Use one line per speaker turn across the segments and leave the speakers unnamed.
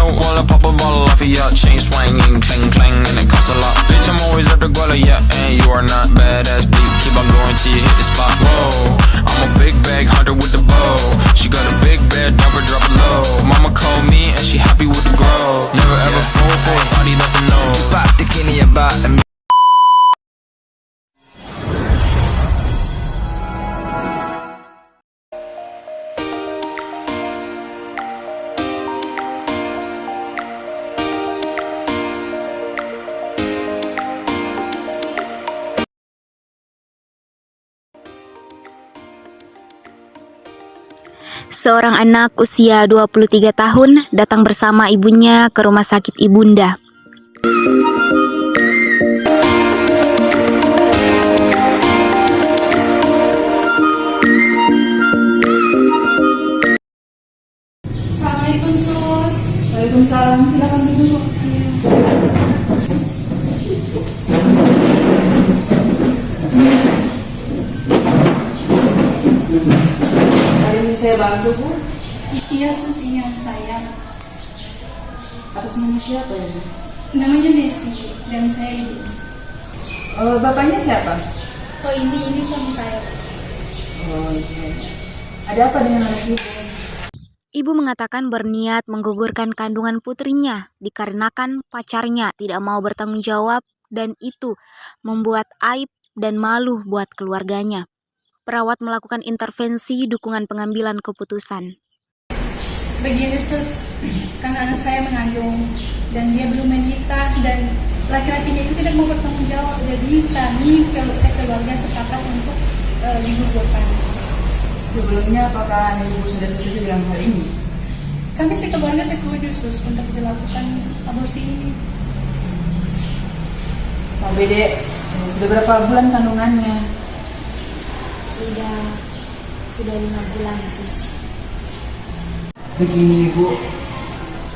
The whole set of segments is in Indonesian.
note while I pop a bottle off of ya. Chain swinging, clang clang, and it costs a lot. Bitch, I'm always at the guala, yeah, and you are not badass beat. Keep on going till you hit the spot. Whoa, I'm a big bag hunter with the bow. She got a big bed, never drop it low. Mama called me and she happy with the grow. Never ever fall for a party that's a no.
Just pop the kidney about a
Seorang anak usia 23 tahun datang bersama ibunya ke rumah sakit ibunda.
Assalamualaikum sus. Waalaikumsalam. Silakan duduk. Ada yang saya bantu bu?
Iya sus, ini anak saya.
Atas nama siapa ya bu?
Namanya Desi dan saya ibu.
Bapaknya siapa?
Oh ini suami saya.
Oh iya. Ada apa dengan anak ibu?
Ibu mengatakan berniat menggugurkan kandungan putrinya dikarenakan pacarnya tidak mau bertanggung jawab dan itu membuat aib dan malu buat keluarganya. Perawat melakukan intervensi dukungan pengambilan keputusan.
Begini sus, karena anak saya mengandung dan dia belum menikah dan laki-lakinya itu tidak mau bertanggung jawab. Jadi kami keluarga sepakat untuk digugurkan.
Sebelumnya apakah ibu sudah setuju dengan hal ini?
Kami sekeluarga setuju sus untuk dilakukan aborsi ini.
Pak Bede, sudah berapa bulan kandungannya?
Sudah 5 bulan sus.
Begini ibu,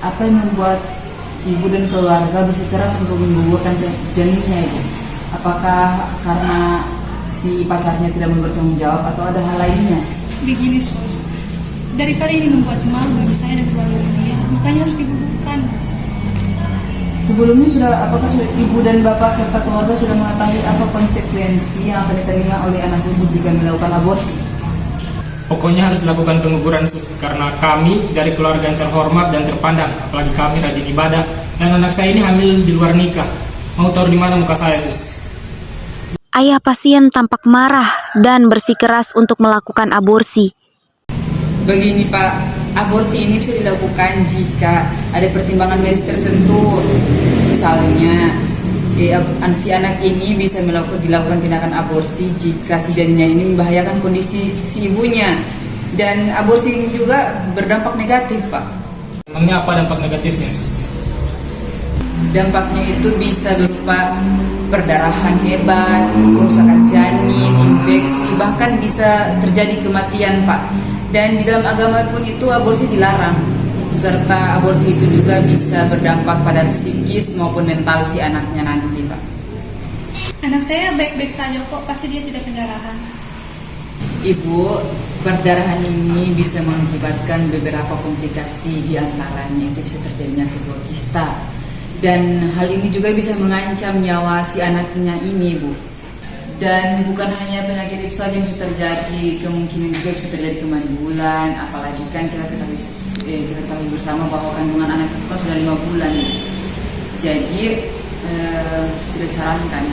apa yang membuat ibu dan keluarga bersikeras untuk menggugurkan janinnya ibu? Apakah karena si pacarnya tidak mau bertanggung jawab atau ada hal lainnya?
Begini sus, daripada ini membuat malu bagi saya dan keluarga saya, makanya harus digugurkan.
Sebelumnya apakah ibu dan bapak serta keluarga sudah mengetahui apa konsekuensi yang akan diterima oleh anak ibu jika melakukan aborsi?
Pokoknya harus dilakukan penguburan sus, karena kami dari keluarga yang terhormat dan terpandang, apalagi kami rajin ibadah, dan anak saya ini hamil di luar nikah. Mau taruh di mana muka saya sus?
Ayah pasien tampak marah dan bersikeras untuk melakukan aborsi.
Begini Pak, aborsi ini bisa dilakukan jika ada pertimbangan medis tertentu. Misalnya, si anak ini bisa dilakukan tindakan aborsi jika si janinnya ini membahayakan kondisi si ibunya. Dan aborsi ini juga berdampak negatif Pak.
Emangnya apa dampak negatifnya sus?
Dampaknya itu bisa berupa perdarahan hebat, kerusakan janin, infeksi, bahkan bisa terjadi kematian Pak. Dan di dalam agama pun itu aborsi dilarang. Serta aborsi itu juga bisa berdampak pada psikis maupun mental si anaknya nanti Pak.
Anak saya baik-baik saja kok, pasti dia tidak pendarahan.
Ibu, perdarahan ini bisa mengakibatkan beberapa komplikasi, di antaranya itu bisa terjadinya sebuah kista. Dan hal ini juga bisa mengancam nyawa si anaknya ini, Bu. Dan bukan hanya penyakit itu saja yang bisa terjadi, kemungkinan juga bisa terjadi kemandulan, apalagi kan kita ketahui bersama bahwa kandungan anak kita sudah 5 bulan. Jadi tidak disarankan.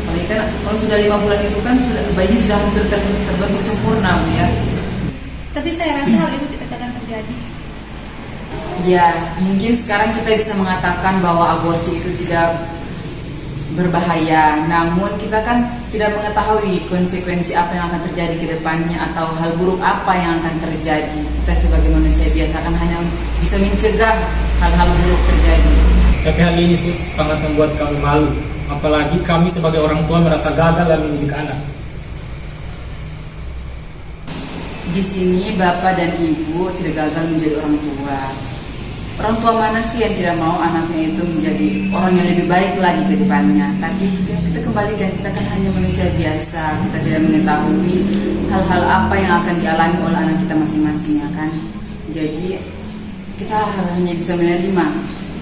Apalagi kan kalau sudah 5 bulan itu kan bayi sudah hampir terbentuk sempurna, Bu ya.
Tapi saya rasa hal itu tidak akan terjadi.
Ya, mungkin sekarang kita bisa mengatakan bahwa aborsi itu tidak berbahaya, namun kita kan tidak mengetahui konsekuensi apa yang akan terjadi ke depannya atau hal buruk apa yang akan terjadi. Kita sebagai manusia biasa kan hanya bisa mencegah hal-hal buruk terjadi.
Tapi hal ini sus sangat membuat kami malu, apalagi kami sebagai orang tua merasa gagal dalam mendidik anak.
Di sini bapak dan ibu tidak gagal menjadi orang tua. Orang tua mana sih yang tidak mau anaknya itu menjadi orang yang lebih baik lagi ke depannya? Tapi kita kembalikan, kita kan hanya manusia biasa, kita tidak mengetahui hal-hal apa yang akan dialami oleh anak kita masing-masing, ya kan? Jadi
kita hanya bisa menerima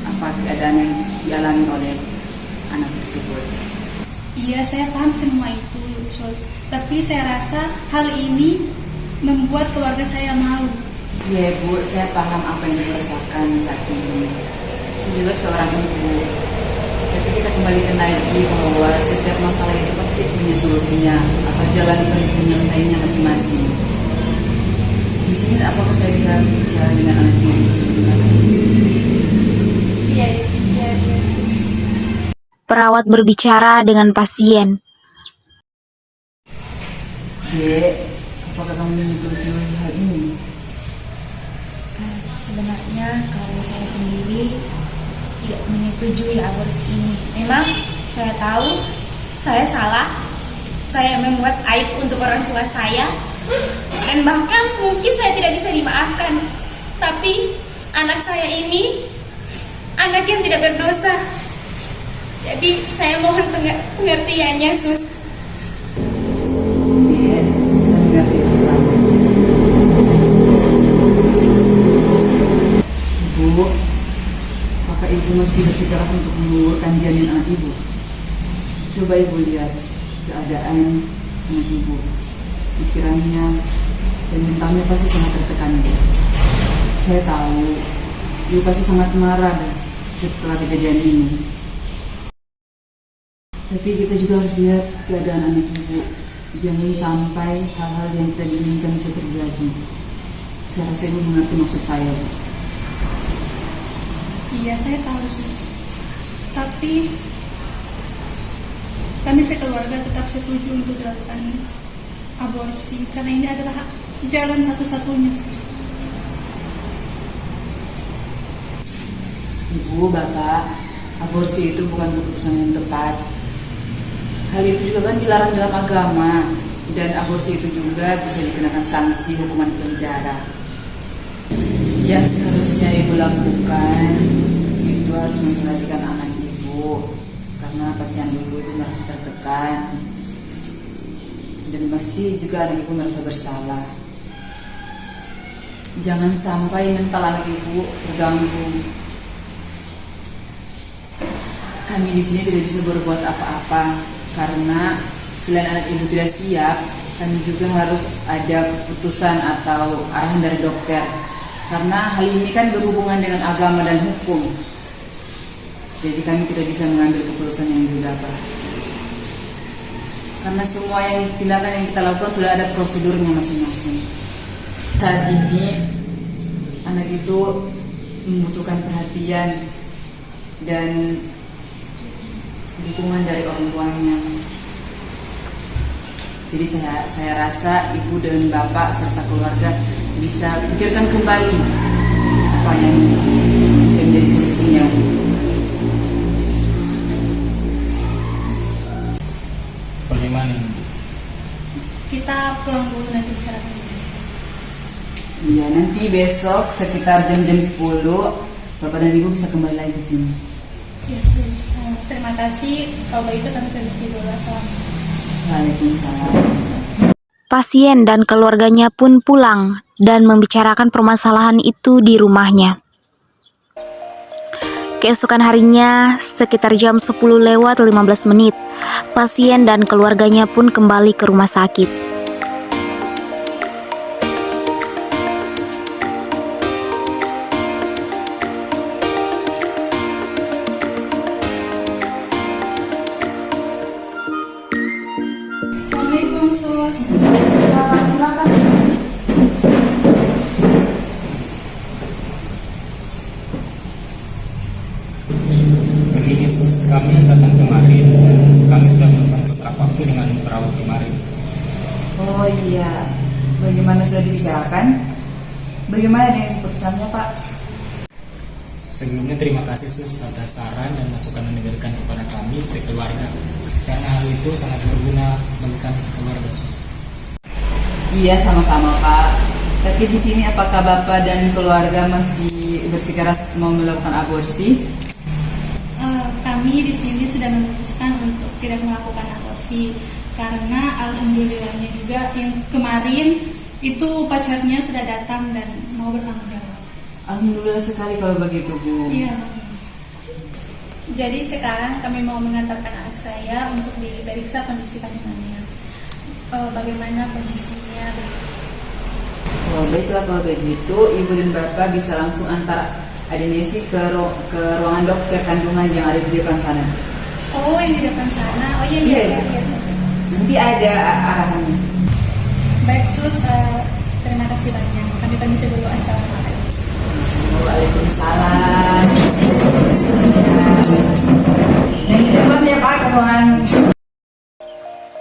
apa keadaan yang dialami oleh anak tersebut.
Iya, saya paham semua itu, Sus. Tapi saya rasa hal ini membuat keluarga saya malu.
Ya Bu, saya paham apa yang dirasakan saat ini. Saya juga seorang ibu. Tapi kita kembalikan lagi bahwa setiap masalah itu pasti punya solusinya atau jalan penyelesaiannya masing-masing. Di sini apakah saya bisa bicara dengan anak ibu sebenarnya?
Iya, Sus.
Perawat berbicara dengan pasien.
Dek, apakah kamu menyetujui hal ini?
Sebenarnya kalau saya sendiri tidak menyetujui aborsi ini. Memang saya tahu saya salah. Saya membuat aib untuk orang tua saya. Dan bahkan mungkin saya tidak bisa dimaafkan. Tapi anak saya ini anak yang tidak berdosa. Jadi saya mohon pengertiannya, Sus.
Dek, saya mengerti perasaan. Ibu, apakah ibu masih bersikeras untuk menggugurkan janin anak ibu? Coba ibu lihat keadaan anak ibu. Pikirannya dan mentalnya pasti sangat tertekan. Saya tahu ibu pasti sangat marah setelah kejadian ini. Tapi kita juga harus lihat keadaan anak ibu. Jangan sampai hal-hal yang tidak diinginkan bisa terjadi. Saya rasa ibu mengerti maksud saya, Bu.
Iya, saya tahu, Sus. Tapi kami sekeluarga tetap setuju untuk dilakukan aborsi karena ini adalah jalan satu-satunya, Sus.
Ibu, Bapak, aborsi itu bukan keputusan yang tepat. Hal itu juga kan dilarang dalam agama, dan aborsi itu juga bisa dikenakan sanksi hukuman penjara. Yang seharusnya ibu lakukan itu harus memperhatikan anak ibu, karena pasti anak ibu itu merasa tertekan, dan pasti juga anak ibu merasa bersalah. Jangan sampai mental anak ibu terganggu. Kami di sini tidak bisa berbuat apa-apa. Karena selain anak ibu tidak siap, kami juga harus ada keputusan atau arahan dari dokter. Karena hal ini kan berhubungan dengan agama dan hukum. Jadi kami tidak bisa mengambil keputusan yang gegabah. Karena semua tindakan yang kita lakukan sudah ada prosedurnya masing-masing. Saat ini anak itu membutuhkan perhatian dan dukungan dari orang tuanya. Jadi saya rasa ibu dan bapak serta keluarga bisa pikirkan kembali apa yang bisa menjadi solusinya.
Bagaimana ini?
Kita pulang dulu nanti bicarakan.
Iya, nanti besok sekitar jam-jam 10 bapak dan ibu bisa kembali lagi ke sini.
Ya, Sus. Terima kasih. Kalau begitu kami permisi dulu. Assalamualaikum.
Waalaikumsalam.
Pasien dan keluarganya pun pulang dan membicarakan permasalahan itu di rumahnya. Keesokan harinya, sekitar jam 10:15, pasien dan keluarganya pun kembali ke rumah sakit.
Assalamualaikum, Sus.
Silakan.
Begini, Sus, kami datang kemarin dan kami sudah melakukan kontrak waktu dengan perawat kemarin.
Oh iya, bagaimana sudah dibicarakan? Bagaimana dengan keputusannya, Pak?
Sebelumnya terima kasih, Sus, atas saran dan masukan yang diberikan kepada kami sekeluarga. Karena hal itu sangat berguna bagi kami sekeluarga, Sus.
Iya, sama-sama, Pak. Tapi di sini apakah Bapak dan keluarga masih bersikeras mau melakukan aborsi?
Kami di sini sudah memutuskan untuk tidak melakukan aborsi karena alhamdulillahnya juga yang kemarin itu pacarnya sudah datang dan mau bertanggung jawab.
Alhamdulillah sekali kalau begitu, Bu.
Iya. Jadi sekarang kami mau mengantarkan anak saya untuk diperiksa kondisi kandungannya. Bagaimana kondisinya?
Oh, baiklah kalau begitu, Ibu dan Bapak bisa langsung antar Adenesi ke ruangan dokter kandungan yang ada di depan sana.
Oh, yang di depan sana. Oh iya,
Iya,
iya.
iya. Nanti ada arahannya.
Baik, Sus. Terima kasih banyak. Kami permisi dulu. Assalamualaikum.
Waalaikumsalam. Yang di depan ya Pak, ke ruangan.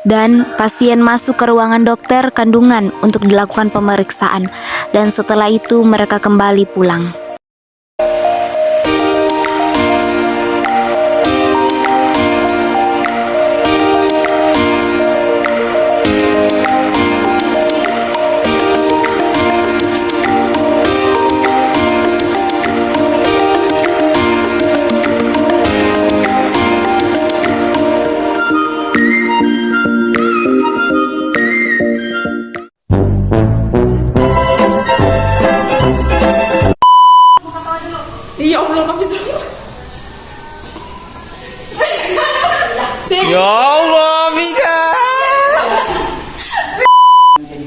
Dan pasien masuk ke ruangan dokter kandungan untuk dilakukan pemeriksaan, dan setelah itu mereka kembali pulang.
Ya Allah, kami semua.
Ya Allah, Mika.
Menjadi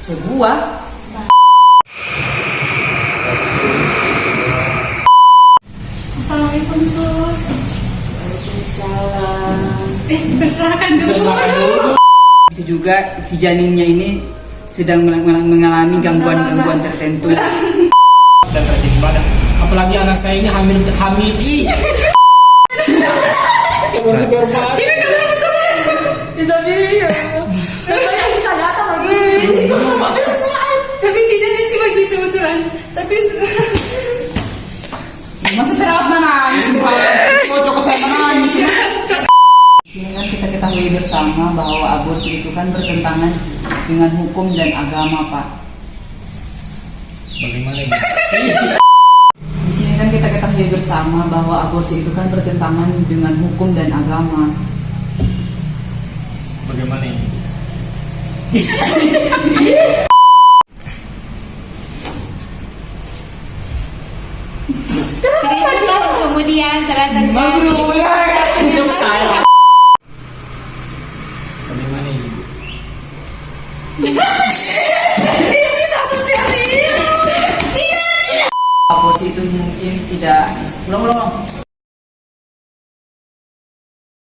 sebuah
Assalamualaikum, Sus. Persilakan dulu.
bisa juga si janinnya ini sedang mengalami gangguan-gangguan tertentu.
Dan rajin ibadah. Apalagi anak saya ini hamil. Keluar sperma.
Ini kan betul. Itu dia. Saya bisa datang lagi. Tapi tidak sih begitu betulan. Tapi
Masa terawat menangis? Kocok saya menangis. Sini kan kita ketahui bersama bahwa aborsi itu kan bertentangan dengan hukum dan agama, Pak.
Bagaimana ini?
Di sini kan kita ketahui bersama bahwa aborsi itu kan bertentangan dengan hukum dan agama.
Bagaimana ini?